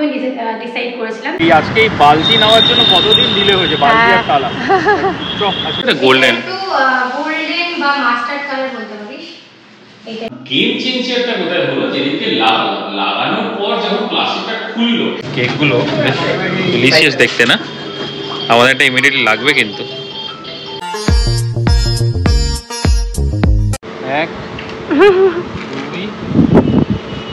প্রথমে ডিসাইড করেছিলাম। এই আজকে এই বালতি নেওয়ার জন্য কতদিন ডিলে হয়েছে, বালতি আর তালা। আচ্ছা গোল্ডেন বা মাস্টার্ড কালার বলতে পারিস। এটা গেম চেঞ্জারটা কোথায় হলো যেদিনকে লাগানোর পর যখন প্লাস্টিকটা খুললো। কেকগুলো বেশ ডিলিশিয়াস দেখতে না? আমাদের এটা ইমিডিয়েটলি লাগবে কিন্তু। এক দুই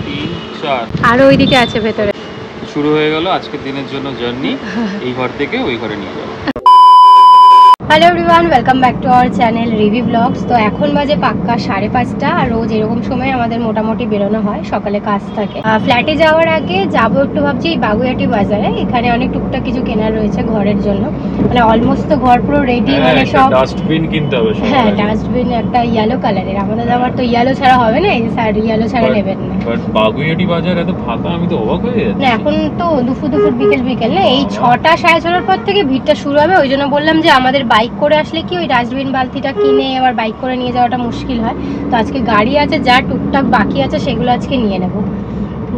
তিন চার আরো ওইদিকে আছে ভেতরে। শুরু হয়ে গেল আজকের দিনের জন্য জার্নি। এই ঘর থেকে ওই ঘরে নিয়ে যাবো। Hello everyone, welcome back to our channel রিভি ব্লগস। তো এখন বাজে পাক্কা 5:30। আর রোজ এরকম সময় আমাদের মোটামুটি বেরোনো হয়, সকালে কাজ থাকে। ফ্ল্যাটে যাওয়ার আগে যাবো একটু ভাবছি বাগুইআটি বাজারে। এখানে অনেক টুকটাক কিছু কেনার রয়েছে ঘরের জন্য, মানে অলমোস্ট তো ঘর পুরো রেডি, মানে সব ডাস্টবিন কিনতে হবে। হ্যাঁ, ডাস্টবিন একটা ইয়েলো কালারের। আমাদের আবার তো ইয়েলো ছাড়া হবে না, এই স্যার ইয়েলো ছাড়া নেবেন না। বাট বাগুইআটি বাজার এত ফাঁকা, আমি তো অবাক হয়ে যাচ্ছি। না এখন তো দুপুর বিকেল না, এই 6টা 6:30 পর থেকে ভিড়টা শুরু হবে। ওই জন্য বললাম যে আমাদের বাইক করে আসলে কি ওই ডাস্টবিন বালতিটা কিনে আবার বাইক করে নিয়ে যাওয়াটা মুশকিল হয়। তো আজকে গাড়ি আছে, যা টুকটাক বাকি আছে সেগুলো আজকে নিয়ে নেব।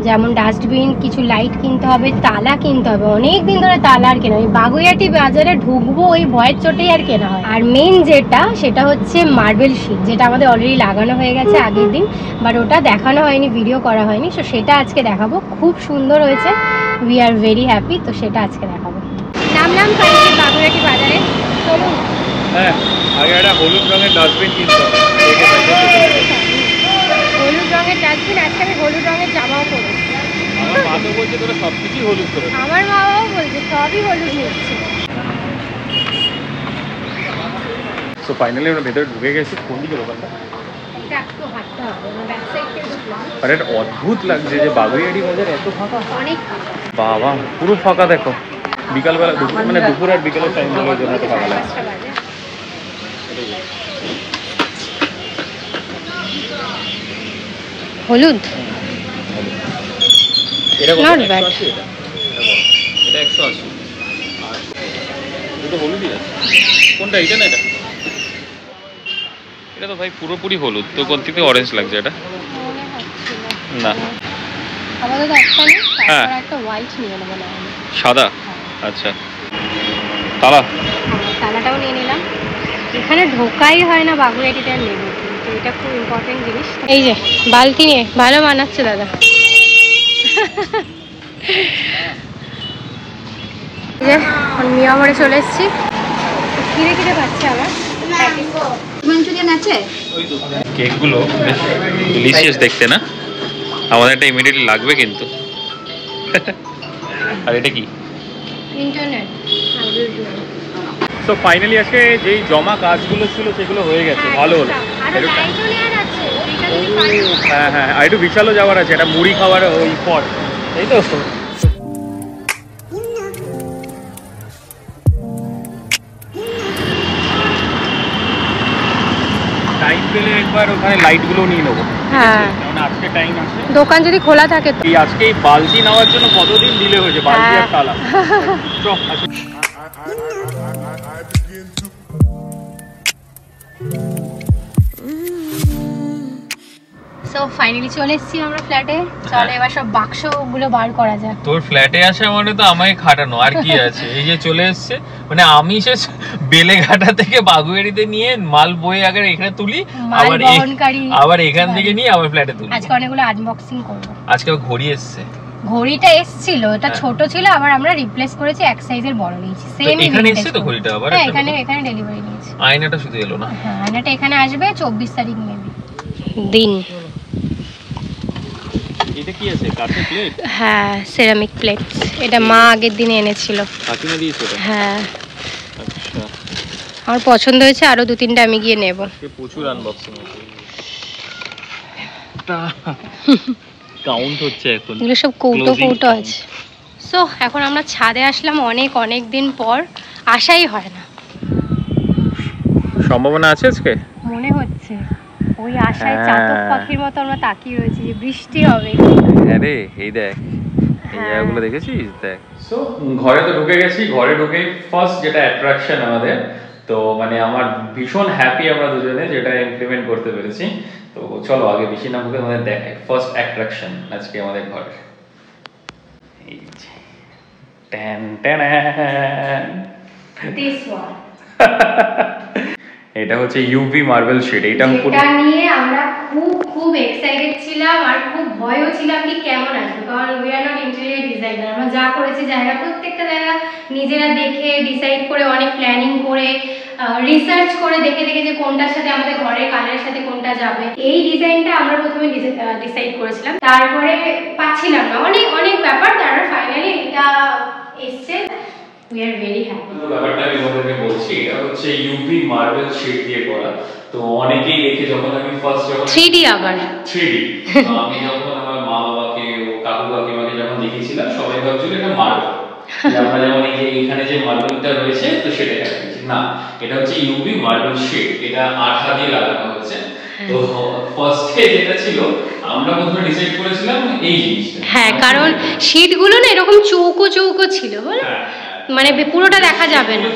যেমন ডাস্টবিন, কিছু লাইট কিনতে হবে, তালা কিনতে হবে। অনেক দিন ধরে তালা আর কেনা, ওই বাগুইআটি বাজারে ঢুকবো ওই ভয়ের চোটেই আর কেনা হয়। আর মেইন যেটা সেটা হচ্ছে মার্বেল শিট, যেটা আমাদের অলরেডি লাগানো হয়ে গেছে আগের দিন, বাট ওটা দেখানো হয়নি, ভিডিও করা হয়নি। সো সেটা আজকে দেখাবো, খুব সুন্দর হয়েছে, উই আর ভেরি হ্যাপি। তো সেটা আজকে দেখাবো। নাম ফাইনালি বাগুইআটি বাজারে। চলুন। হ্যাঁ, আগে একটা হলুদ রঙের ডাস্টবিন কিনতে হবে। হলুদ রঙের ডাস্টবিন, আজকে আমি হলুদ রঙের জামাও পরবো। আমার মা তো বলছে তোরা সবকিছু হলুদ করে। আমার বাবাও বলছে সবই হলুদ নিচ্ছে। সো ফাইনালি আমরা ভেতরে ঢুকে গেছি। কোন দিকে দোকানটা? এটা একটু হাঁটতে হবে, আমরা ব্যাক সাইড থেকে ঢুকলাম। আর এটা অদ্ভুত লাগছে যে বাগুইআটি বাজার এত ফাঁকা। অনেক বাবা পুরো ফাঁকা দেখো। বিকালবেলা মানে দুপুর আর বিকালের টাইম গুলোর জন্য এত ফাঁকা লাগে। হলুদ এটা কত? Not bad. 180 এটা। এটা 180। আর দুটো হলুদই আছে। কোনটা, এটা না এটা? এটা তো ভাই পুরোপুরি হলুদ, তো কোন থেকে অরেঞ্জ লাগছে এটা? না আমাদের তো একটা নেই, হ্যাঁ, তারপর একটা হোয়াইট নিয়ে নেবো না হলে। সাদা। আচ্ছা তালা, তালাটাও নিয়ে নিলাম। এখানে ঢোকাই হয় না বাগুইআটিতে, আর নেবো কিন্তু এটা খুব ইম্পর্টেন্ট জিনিস। এই যে বালতি নিয়ে ভালো বানাচ্ছে দাদা। মিয়ামরে চলে এসেছি। কিনে কিনে পাচ্ছে আমার মাঞ্চুরিয়ান আছে। কেকগুলো বেশ ডিলিশিয়াস দেখতে না? আমাদের এটা ইমিডিয়েটলি লাগবে কিন্তু। আর এটা কি? ইন্টারনেট। তো ফাইনালি আজকে যেই জমা কাজগুলো ছিল সেগুলো হয়ে গেছে, ভালো হলো। হ্যাঁ হ্যাঁ, আর একটু বিশালও যাওয়ার আছে, এটা মুড়ি খাওয়ার ওই পর, তাই তো? টাইম পেলে একবার ওখানে লাইটগুলো নিয়ে নেবো। হ্যাঁ, কারণ আজকে টাইম আছে, দোকান যদি খোলা থাকে। এই আজকে এই বালতি নেওয়ার জন্য কতদিন ডিলে হয়েছে, বালতি আর তালা। সো ফাইনালি চলে এসেছি আমরা ফ্ল্যাটে। চলে এবার সব বাক্সগুলো বার করা যাক। তোর ফ্ল্যাটে আসা মানে তো আমায় খাটানো, আর কি আছে? এই যে চলে এসছে, মানে আমি সে বেলেঘাটা থেকে বাগুইআটিতে নিয়ে মাল বয়ে আগে এখানে তুলি, আবার এখান থেকে নিয়ে আবার ফ্ল্যাটে তুলি। আজকে অনেকগুলো আনবক্সিং করব। আজকে ঘড়ি এসছে। ঘড়িটা এসেছিল, এটা ছোট ছিল, আবার আমরা রিপ্লেস করেছি, এক সাইজের বড় নিয়েছি। সেম এখানে এসেছে তো ঘড়িটা আবার? হ্যাঁ, এখানে ডেলিভারি নিয়েছি। আয়নাটা শুধু এলো না? হ্যাঁ, আয়নাটা এখানে আসবে 24 তারিখ মেবি দিন। এটা কি আছে? কাঁচের প্লেট? হ্যাঁ, সেরামিক প্লেট। এটা মা আগের দিনে এনেছিল। কাকিমা দিয়েছে এটা? হ্যাঁ, আচ্ছা, আমার পছন্দ হয়েছে, আরো 2-3টা আমি গিয়ে নেব। প্রচুর আনবক্সিং হচ্ছে। কাউন্ট হচ্ছে এখন, এগুলো সব কৌটো আছে। সো এখন আমরা ছাদে আসলাম, অনেক দিন পর, আশাই হয় না। সম্ভাবনা আছে আজকে মনে হচ্ছে, ওই আশায় চাতক পাখির মতো আমরা তাকিয়ে রয়েছি যে বৃষ্টি হবে। হ্যাঁ রে, এই দেখ, এই জায়গাগুলো দেখেছিস? দেখ। সো ঘরে তো ঢুকে গেছি। ঘরে ঢুকে ফার্স্ট যেটা অ্যাট্রাকশন আমাদের, তো মানে আমার ভীষণ হ্যাপি আমরা দুজনে যেটা ইমপ্লিমেন্ট করতে পেরেছি। তো চলো আগে বেশি না বলে আমাদের দেখাই ফার্স্ট অ্যাট্রাকশন আজকে আমাদের ঘরে। এই যে ট্যান ট্যান দিস ওয়ান এটা হচ্ছে ইউভি মার্বেল শেড। এটা নিয়ে আমরা খুব এক্সাইটেড ছিলাম আর খুব ভয়ও ছিলাম কি কেমন আসবে, কারণ we are not interior designer. আমরা যা করেছি জায়গা প্রত্যেকটা জায়গা নিজেরা দেখে ডিসাইড করে অনেক প্ল্যানিং করে রিসার্চ করে দেখে যে কোনটার সাথে আমাদের ঘরের কালারের সাথে কোনটা যাবে। এই ডিজাইনটা আমরা প্রথমে ডিসাইড করেছিলাম, তারপরে পাচ্ছিলাম না, অনেক ব্যাপার, তারপর ফাইনালি এটা এসছে। We are very happy. ব্যাপারটা আমি তোমাদেরকে বলছি, এটা হচ্ছে ইউভি মার্বেল শেড দিয়ে করা। তো অনেকেই দেখে যখন আমি ফার্স্ট 3D আবার 3D আমি যখন আমার মা বাবাকে ও কাকু কাকিমাকে যখন দেখিয়েছিলাম, সবাই ভাবছিল এটা মার্বেল, আমরা যেমন এখানে যে মার্বেলটা রয়েছে তো সেটা দেখাচ্ছি না, এটা হচ্ছে ইউভি মার্বেল শেড। এটা আঠা দিয়ে লাগানো হয়েছে। তো ফার্স্টে যেটা ছিল আমরা প্রথমে ডিসাইড করেছিলাম এই জিনিসটা, হ্যাঁ, কারণ শীটগুলো না এরকম চৌকো ছিল, বল মানে পুরোটা দেখা যাবে না,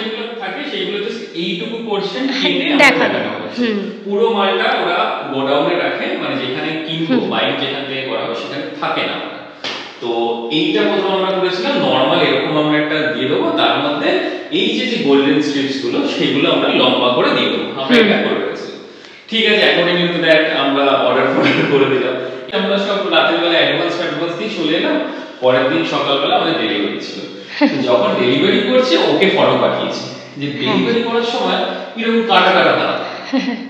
থাকে সেইগুলো জাস্ট এইটুকু পোরশন কিনে দেখা যাবে। পুরো মালটা ওরা গোডাউনে রাখে, মানে যেখানে কিনবো বাইক যেখান থেকে করা হয় সেখানে থাকে না। তো এইটা প্রথমে আমরা করেছিলাম নরমাল এরকম আমরা একটা দিয়ে দেবো, তার মধ্যে এই যে গোল্ডেন স্ট্রিপস গুলো সেগুলো আমরা লম্বা করে দিয়ে দেবো, আমরা এটা করে রেখেছি। ঠিক আছে, অ্যাকর্ডিংলি টু দ্যাট আমরা অর্ডার করে দিলাম। আমরা সব রাতের বেলা অ্যাডভান্স দিয়ে চলে এলাম। পরের দিন সকালবেলা আমাদের ডেলিভারি ছিল। যখন ডেলিভারি করছে ওকে ফটো পাঠিয়েছি যে ডেলিভারি করার সময় এরকম কাটা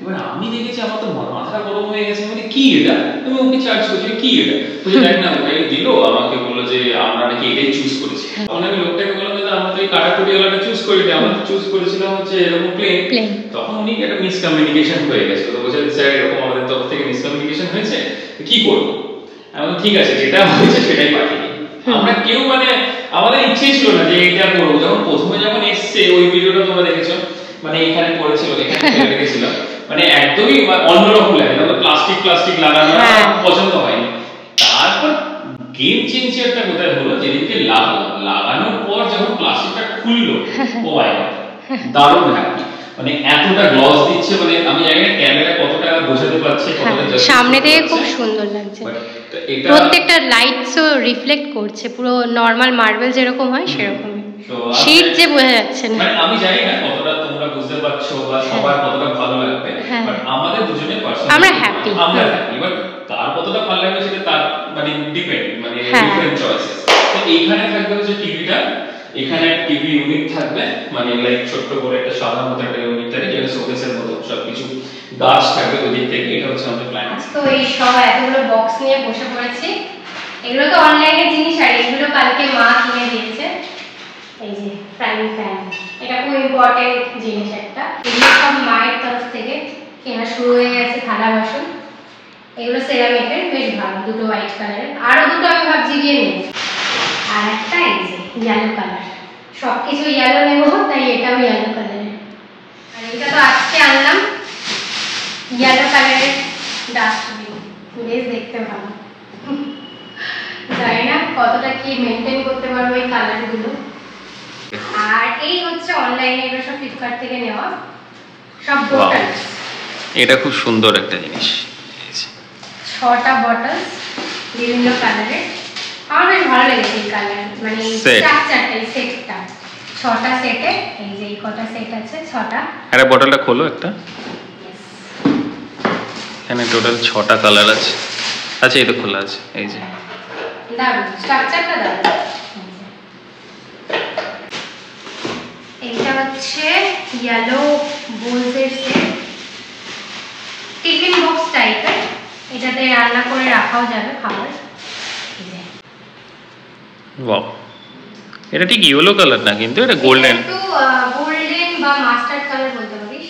এবার আমি দেখেছি আমার তো মাথাটা গরম হয়ে গেছে, মানে কি এটা, তুমি ওকে চার্জ করছি কি এটা, বুঝে দেখ না ওটাই দিল, আমাকে বললো যে আমরা নাকি এটাই চুজ করেছি। তখন আমি লোকটাকে বললাম যে আমরা তো এই কাটাকুটি ওলাটা চুজ করিনি, আমরা তো চুজ করেছিলাম হচ্ছে এরকম প্লেন। তখন উনি একটা মিসকমিউনিকেশন হয়ে গেছে, তো বলছে স্যার এরকম আমাদের তরফ থেকে মিসকমিউনিকেশন হয়েছে, কি করবো। আমি ঠিক আছে যেটা হয়েছে সেটাই পাঠিয়ে দিই। আমরা কেউ মানে আমাদের ইচ্ছে ছিল না যে এটা করবো। প্রথমে যখন এসছে ওই ভিডিওটা তোমরা দেখেছো, মানে এখানে পড়েছিল এখানে রেখেছিল, মানে একদমই অন্যরকম লাগে, তারপর প্লাস্টিক লাগানো পছন্দ হয়নি। তারপর গেম চেঞ্জারটা কোথায় হলো, যেদিনকে লাগানোর পর যখন প্লাস্টিকটা খুললো, ও মাই গড দারুণ হ্যাপি। মানে এতটা গ্লস দিচ্ছে, মানে আমি জানি না ক্যামেরা কতটা বোঝাতে পারছে, কতটা সামনে থেকে খুব সুন্দর লাগছে, প্রত্যেকটা লাইটসও রিফ্লেক্ট করছে, পুরো নরমাল মার্বেল যেরকম হয় সেরকমই, শীট যে বোঝা যাচ্ছে না। মানে আমি জানি না কতটা তোমরা বুঝতে পারছো বা সবার কতটা ভালো লাগবে, বাট আমাদের দুজনের পার্সোনালি আমরা হ্যাপি, বাট তার কতটা ভালো লাগবে সেটা তার মানে ডিপেন্ড, মানে ডিফারেন্ট চয়েসেস। তো এইখানে থাকবে হচ্ছে টিভিটা, এখানে টিভি ইউনিট থাকবে, মানে লাইক ছোট্ট করে একটা সাদা মতো একটা ইউনিট থাকবে, যেটা শোকেসের মতো সবকিছু গাছ থাকবে ওদিক থেকে। এটা হচ্ছে আমাদের প্ল্যান। তো এই সব এতগুলো বক্স নিয়ে বসে পড়েছি, এগুলো তো অনলাইনে জিনিস, আর এগুলো কালকে মা কিনে দিয়েছে। এই যে ফ্রাইং প্যান, এটা খুব ইম্পর্টেন্ট জিনিস একটা, এগুলো সব মায়ের তরফ থেকে কেনা শুরু হয়ে গেছে। থালা বাসন এগুলো সেরামিকের, বেশ ভালো, দুটো হোয়াইট কালারের, আরো দুটো আমি ভাবছি গিয়ে নেব। আর একটা এই যে ইয়েলো কালার, সবকিছু ইয়েলো নেবো তাই এটাও ইয়েলো কালারের। আর এটা তো আজকে আনলাম ইয়েলো কালারের ডাস্টবিন, বেশ দেখতে ভালো, জানি না কতটা কি মেনটেন করতে পারবো এই কালারগুলো। আর এই হচ্ছে অনলাইনে এগুলো সব ফ্লিপকার্ট থেকে নেওয়া সব বোটলস, এটা খুব সুন্দর একটা জিনিস, 6টা বটলস বিভিন্ন কালারের। আমার বেশ ভালো লেগেছে এই কালার, মানে চারটে সেটটা, 6টা সেটে, এই যে এই কটা সেট আছে 6টা। আরে বটলটা খোলো একটা, এখানে টোটাল 6টা কালার আছে। আচ্ছা এটা খোলা আছে, এই যে দারুণ স্ট্রাকচারটা দারুণ। এইটা হচ্ছে ইয়েলো বোলসের সেট, টিফিন বক্স টাইপের, এটাতে রান্না করে রাখাও যাবে খাবার। ওয়াও, এটা ঠিক ইয়েলো কালার না, কিন্তু এটা গোল্ডেন, একটু গোল্ডেন বা মাস্টার্ড কালার বলতে পারিস।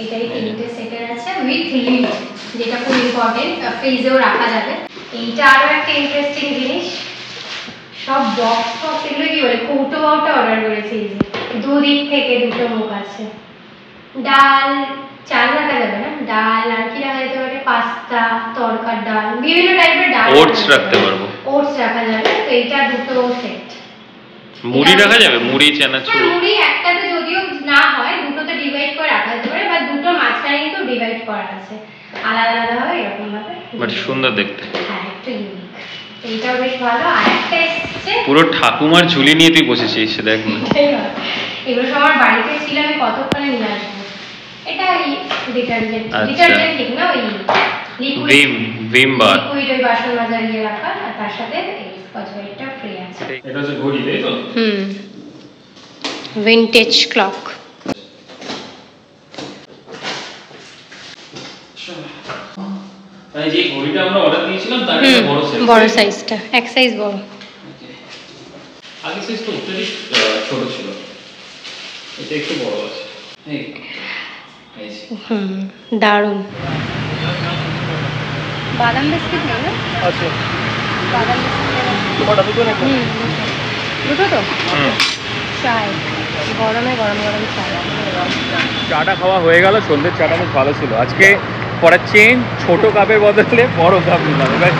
এটাই 3টে সেটের আছে উইথ লিড, যেটা খুব ইম্পর্টেন্ট, ফ্রিজেও রাখা যাবে। এইটা আরো একটা ইন্টারেস্টিং জিনিস, সব বক্স এগুলো কি বলে কৌটো অর্ডার করেছি, দুদিক থেকে দুটো মুখ আছে। ডাল চাল রাখা যাবে না, ডাল আর কি রাখা যেতে পারে, পাস্তা, তরকার ডাল, বিভিন্ন টাইপের ডাল, ওটস রাখতে পারবো, ওটস রাখা যাবে। তো এইটা দুটো সেট। মুড়ি রাখা যাবে, মুড়ি চানাচুর, মুড়ি একটাতে যদিও না হয় দুটোতে ডিভাইড করে রাখা যেতে পারে, বা দুটো মাঝখানে কিন্তু ডিভাইড করা আছে আলাদা আলাদা ভাবে, এরকম ভাবে, বাট সুন্দর দেখতে। হ্যাঁ একটু ইউনিক, এইটাও বেশ ভালো। আর একটা এসছে পুরো ঠাকুমার ঝুলি নিয়ে তুই বসেছিস দেখ না। এগুলো সব আমার বাড়িতে ছিল, আমি কতক্ষণে নিয়ে আসবো। এটা ডিটারজেন্ট, আচ্ছা। ডিটারজেন্ট ঠিক না, ওই ভিম বার। লিকুইড ওই বাসন মাজার ইয়ে রাখা, আর তার সাথে এই স্কচ ব্রাইটটা ফ্রি আছে। এটা হচ্ছে ঘড়ি তাই তো? Vintage clock. তাই যে ঘড়িটা আমরা অর্ডার দিয়েছিলাম তার একটা বড় সাইজ। বড় সাইজটা, এক সাইজ বড়। আগে সাইজটা অত্যধিক ছোট ছিল, এটা একটু বড় আছে। এই যে। দারুণ। বাদাম বিস্কিট নেই না? আচ্ছা বাদাম বিস্কিট ওটা দুটো নাকি? দুটো তো চাই, গরমে গরম গরম চাই। চাটা খাওয়া হয়ে গেল, সন্ধ্যের চাটা বেশ ভালো ছিল। আজকে ফর চেঞ্জ ছোট কাপের বদলে বড় কাপ নিলাম। এবার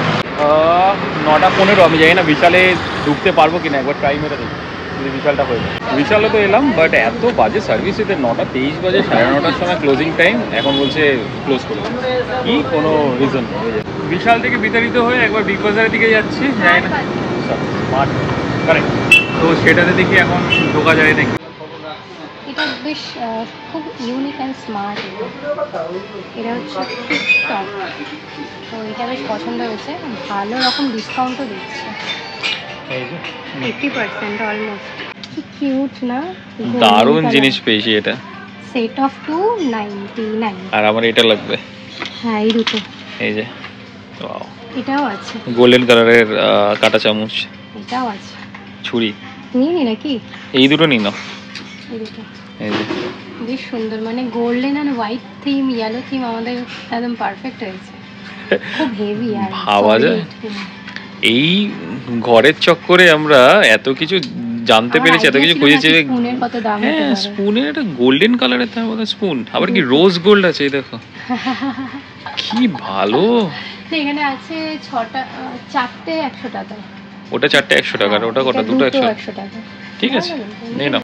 9:15, আমি জানি না বিশালে ঢুকতে পারবো কিনা, একবার ট্রাই মেরে দেখি যদি বিশালটা হয়ে যায়। বিশালে তো এলাম, বাট এত বাজে সার্ভিস এদের। 9:23 বাজে, 9:30টার সময় ক্লোজিং টাইম, এখন বলছে ক্লোজ করে দেবে। কি কোনো রিজন নেই। বিশাল থেকে বিতাড়িত হয়ে একবার বিগ বাজারের দিকে যাচ্ছি, জানি না স্মার্ট কারেক্ট, তো সেটাতে দেখি এখন ঢোকা যায় নাকি। এটা বেশ খুব ইউনিক অ্যান্ড স্মার্ট। এটা হচ্ছে টিকটক, তো এটা বেশ পছন্দ হয়েছে। ভালো রকম ডিসকাউন্টও দিচ্ছে, 80% অলমোস্ট। কি কিউট না, দারুণ জিনিস পেয়েছি এটা। Set of 299। আর আমার এটা লাগবে। হ্যাঁ এই দুটো, এই যে ওয়াও, এটাও আছে, গোল্ডেন কালারের কাঁটা চামচ, এটাও আছে। ছুরি নিয়ে নি নাকি? এই দুটো নিন না। এই দুটো এই যে বেশ সুন্দর, মানে গোল্ডেন আর হোয়াইট থিম, ইয়েলো থিম আমাদের একদম পারফেক্ট হয়েছে। খুব হেভি আর ভাবা যায়। এই ঘরের চক্করে আমরা এত কিছু জানতে পেরেছি, এত কিছু খুঁজেছি। স্পুনের কত দাম হতে হ্যাঁ, পারে। স্পুনের একটা গোল্ডেন কালারের তার মধ্যে স্পুন, আবার কি রোজ গোল্ড আছে, এই দেখো কি ভালো। এখানে আছে 6টা, 4টে 100 টাকা। ওটা 4টে 100 টাকা, আর ওটা কটা? দুটো 100 টাকা। ঠিক আছে, নিয়ে নাও।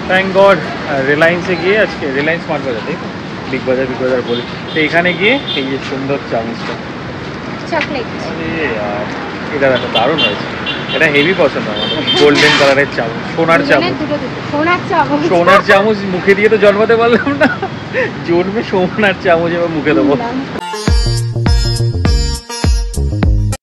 থ্যাংক গড রিলায়েন্সে গিয়ে, আজকে রিলায়েন্স স্মার্ট বাজার, ঠিক বিগ বাজার বলি, তো এখানে গিয়ে এই যে সুন্দর চামচটা, চকলেট, এটা দেখো দারুণ হয়েছে। এটা হেভি পছন্দ আমার, গোল্ডেন কালারের চামচ, সোনার চামচ। সোনার চামচ মুখে দিয়ে তো জন্মাতে পারলাম না, জন্মে সোনার চামচ এবার মুখে দেবো।